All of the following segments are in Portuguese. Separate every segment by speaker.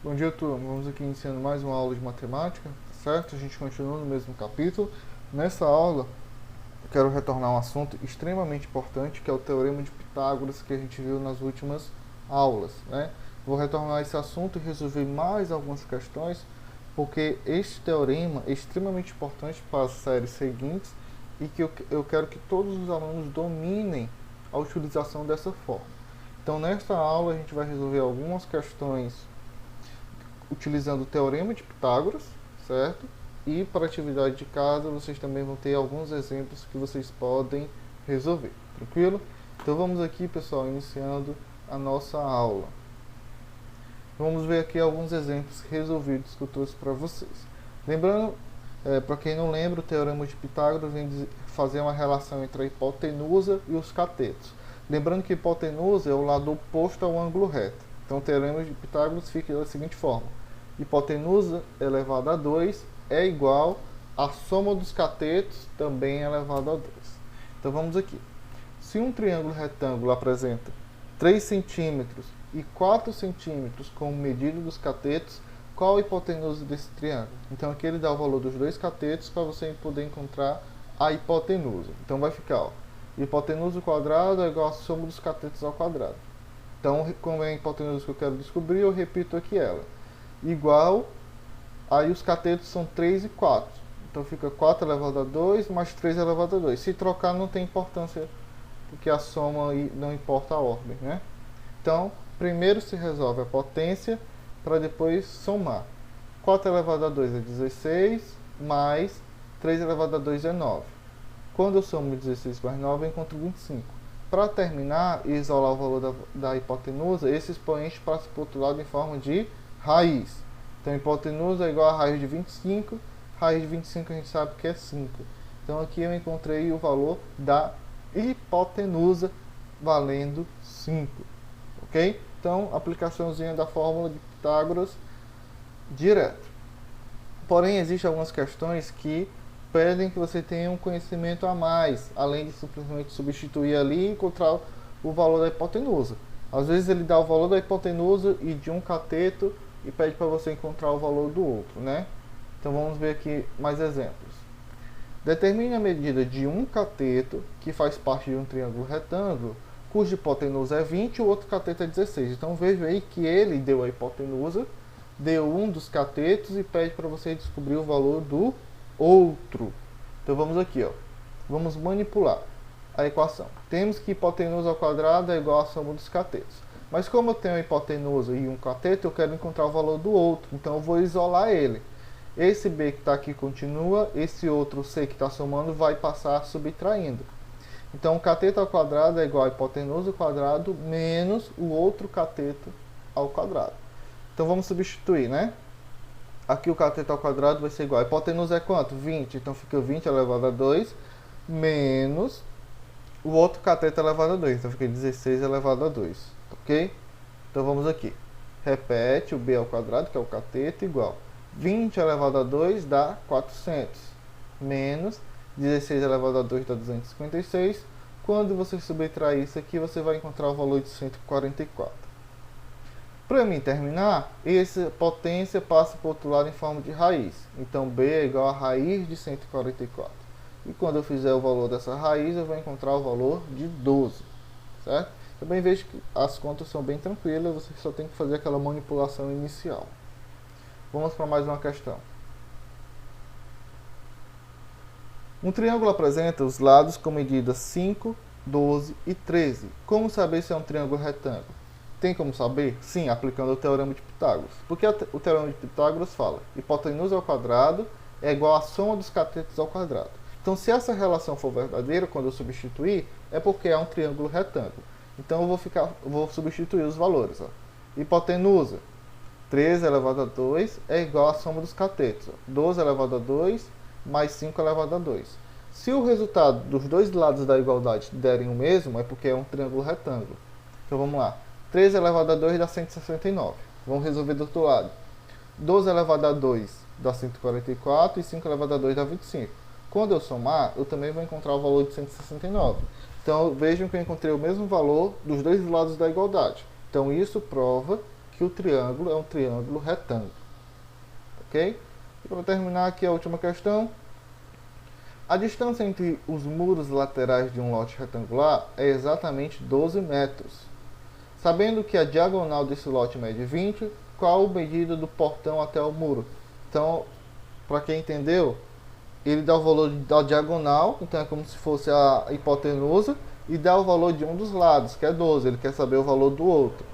Speaker 1: Bom dia, turma. Vamos aqui iniciando mais uma aula de matemática, certo? A gente continua no mesmo capítulo. Nessa aula, eu quero retornar a um assunto extremamente importante, que é o Teorema de Pitágoras, que a gente viu nas últimas aulas, né? Vou retornar a esse assunto e resolver mais algumas questões, porque este teorema é extremamente importante para as séries seguintes e que eu quero que todos os alunos dominem a utilização dessa forma. Então, nesta aula, a gente vai resolver algumas questões utilizando o Teorema de Pitágoras, certo? E para atividade de casa, vocês também vão ter alguns exemplos que vocês podem resolver, tranquilo? Então vamos aqui, pessoal, iniciando a nossa aula. Vamos ver aqui alguns exemplos resolvidos que eu trouxe para vocês. Lembrando, para quem não lembra, o Teorema de Pitágoras vem fazer uma relação entre a hipotenusa e os catetos. Lembrando que a hipotenusa é o lado oposto ao ângulo reto. Então o Teorema de Pitágoras fica da seguinte forma: hipotenusa elevado a 2 é igual à soma dos catetos também elevado a 2. Então vamos aqui. Se um triângulo retângulo apresenta 3 centímetros e 4 centímetros como medida dos catetos, qual a hipotenusa desse triângulo? Então aqui ele dá o valor dos dois catetos para você poder encontrar a hipotenusa. Então vai ficar, ó, hipotenusa ao quadrado é igual à soma dos catetos ao quadrado. Então, como é a hipotenusa que eu quero descobrir, eu repito aqui ela. Igual, aí os catetos são 3 e 4. Então fica 4 elevado a 2 mais 3 elevado a 2. Se trocar não tem importância, porque a soma não importa a ordem, né? Então, primeiro se resolve a potência para depois somar. 4 elevado a 2 é 16, mais 3 elevado a 2 é 9. Quando eu somo 16 mais 9, eu encontro 25. Para terminar e isolar o valor da hipotenusa, esse expoente passa para o outro lado em forma de raiz. Então, hipotenusa é igual a raiz de 25. Raiz de 25 a gente sabe que é 5. Então, aqui eu encontrei o valor da hipotenusa valendo 5. Ok? Então, aplicaçãozinha da fórmula de Pitágoras direto. Porém, existem algumas questões que pedem que você tenha um conhecimento a mais, além de simplesmente substituir ali e encontrar o valor da hipotenusa. Às vezes ele dá o valor da hipotenusa e de um cateto e pede para você encontrar o valor do outro, né? Então vamos ver aqui mais exemplos. Determine a medida de um cateto que faz parte de um triângulo retângulo, cuja hipotenusa é 20 e o outro cateto é 16. Então veja aí que ele deu a hipotenusa, deu um dos catetos e pede para você descobrir o valor do outro. Então vamos aqui, ó. Vamos manipular a equação. Temos que hipotenusa ao quadrado é igual à soma dos catetos. Mas como eu tenho a hipotenusa e um cateto, eu quero encontrar o valor do outro. Então eu vou isolar ele. Esse b que está aqui continua, esse outro c que está somando vai passar subtraindo. Então o cateto ao quadrado é igual a hipotenusa ao quadrado menos o outro cateto ao quadrado. Então vamos substituir, né? Aqui o cateto ao quadrado vai ser igual. A hipotenusa é quanto? 20. Então fica 20 elevado a 2 menos o outro cateto elevado a 2. Então fica 16 elevado a 2. Ok? Então vamos aqui. Repete o b ao quadrado, que é o cateto, igual. 20 elevado a 2 dá 400. Menos 16 elevado a 2 dá 256. Quando você subtrair isso aqui, você vai encontrar o valor de 144. Para mim terminar, essa potência passa para o outro lado em forma de raiz. Então b é igual a raiz de 144. E quando eu fizer o valor dessa raiz, eu vou encontrar o valor de 12. Certo? Também vejo que as contas são bem tranquilas, você só tem que fazer aquela manipulação inicial. Vamos para mais uma questão. Um triângulo apresenta os lados com medidas 5, 12 e 13. Como saber se é um triângulo retângulo? Tem como saber? Sim, aplicando o Teorema de Pitágoras. Porque o Teorema de Pitágoras fala: hipotenusa ao quadrado é igual à soma dos catetos ao quadrado. Então, se essa relação for verdadeira, quando eu substituir, é porque é um triângulo retângulo. Então, eu vou substituir os valores. Ó. Hipotenusa, 13 elevado a 2 é igual à soma dos catetos. Ó. 12 elevado a 2 mais 5 elevado a 2. Se o resultado dos dois lados da igualdade derem o mesmo, é porque é um triângulo retângulo. Então, vamos lá. 13 elevado a 2 dá 169. Vamos resolver do outro lado. 12 elevado a 2 dá 144 e 5 elevado a 2 dá 25. Quando eu somar, eu também vou encontrar o valor de 169. Então, vejam que eu encontrei o mesmo valor dos dois lados da igualdade. Então, isso prova que o triângulo é um triângulo retângulo. Ok? E para terminar aqui a última questão. A distância entre os muros laterais de um lote retangular é exatamente 12 metros. Sabendo que a diagonal desse lote mede 20, qual a medida do portão até o muro? Então, para quem entendeu, ele dá o valor da diagonal, então é como se fosse a hipotenusa, e dá o valor de um dos lados, que é 12, ele quer saber o valor do outro.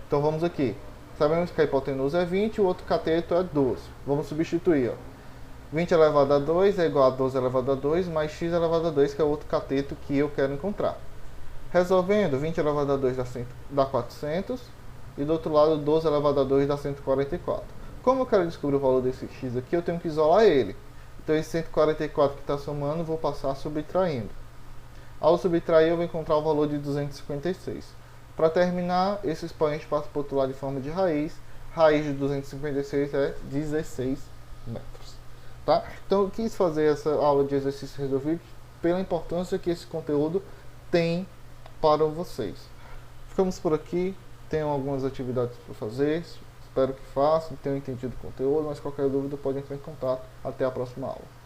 Speaker 1: Então vamos aqui, sabemos que a hipotenusa é 20 e o outro cateto é 12. Vamos substituir, ó. 20 elevado a 2 é igual a 12 elevado a 2 mais x elevado a 2, que é o outro cateto que eu quero encontrar. Resolvendo, 20 elevado a 2 dá 400, e do outro lado 12 elevado a 2 dá 144. Como eu quero descobrir o valor desse x aqui, eu tenho que isolar ele. Então esse 144 que está somando, vou passar subtraindo. Ao subtrair, eu vou encontrar o valor de 256. Para terminar, esse expoente passa para o outro lado de forma de raiz. Raiz de 256 é 16 metros. Tá? Então eu quis fazer essa aula de exercício resolvido pela importância que esse conteúdo tem para vocês. Ficamos por aqui. Tenham algumas atividades para fazer. Espero que façam, tenham entendido o conteúdo, mas qualquer dúvida pode entrar em contato. Até a próxima aula.